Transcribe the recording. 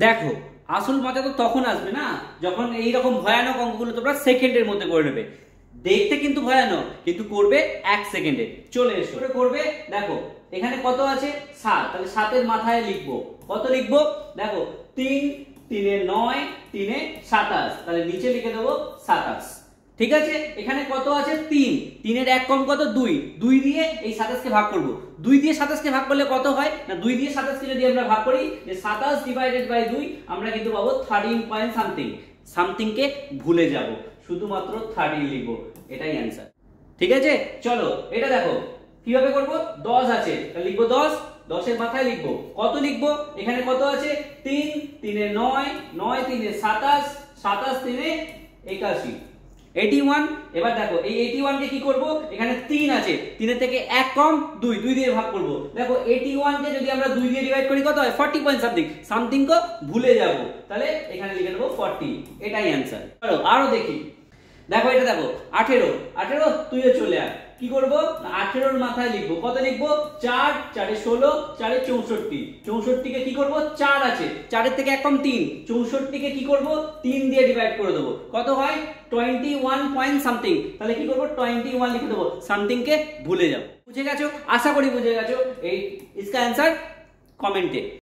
দেখো, আসল মজা তো তখন আসবে না যখন এইরকম ভয়ানক অঙ্কগুলো তোমরা সেকেন্ডের মধ্যে করে নেবে। দেখতে কিন্তু ভয়ানক, কিন্তু করবে 1 সেকেন্ডে। চলে এসো করবে। দেখো এখানে কত আছে? 7। তাহলে 7-এর মাথায় লিখবো কত? লিখবো দেখো 3, 3 9, 3 27। তাহলে নিচে লিখে দেবো 27। ঠিক আছে, এখানে কত আছে? 3। 3-এর 1 কম কত? 2। 2 দিয়ে এই 27 কে ভাগ করব। 2 দিয়ে 27 কে ভাগ করলে কত হয় না? 2 দিয়ে 27 কে যদি আমরা ভাগ করি, যে 27 ডিভাইডেড বাই 2, আমরা কিন্তু পাবো 13 পয়েন্ট সামথিং। সামথিং কে ভুলে যাব, শুধুমাত্র 13 লিখবো, এটাই অ্যান্সার। ঠিক আছে, চলো এটা দেখো কিভাবে করব। 10 আছে, তাহলে লিখবো 10। 10-এর মাথায় লিখবো কত? লিখবো এখানে কত আছে? 3, 3 9, 9 3 27, 27 3 81, 81। এবার দেখো এই 81 কে কি করব? এখানে 3 আছে, 3 থেকে 1 কম 2, 2 দিয়ে ভাগ করব। দেখো 81 কে যদি আমরা 2 দিয়ে ডিভাইড করি কত হয়? 40 পয়েন্ট সামথিং। সামথিং কো ভুলে যাব, তাহলে এখানে লিখে দেবো 40, এটাই অ্যান্সার। চলো আরো দেখি। দেখো এটা দেখো 18। 18 তুইও চলে আয়। কি করব? 18-এর মাথায় লিখবো কত? লিখবো 4, 4 16, 4 64। 64 কে কি করব? 4 আছে, 4-এর থেকে 1 কম 3। 64 কে কি করব? 3 দিয়ে ডিভাইড করে দেবো, কত হয়? 21 পয়েন্ট সামথিং। তাহলে কি করব? 21 লিখে দেবো, সামথিং কে ভুলে যাবো। বুঝে গেছো? আশা করি বুঝে গেছো। এই इसका आंसर কমেন্টে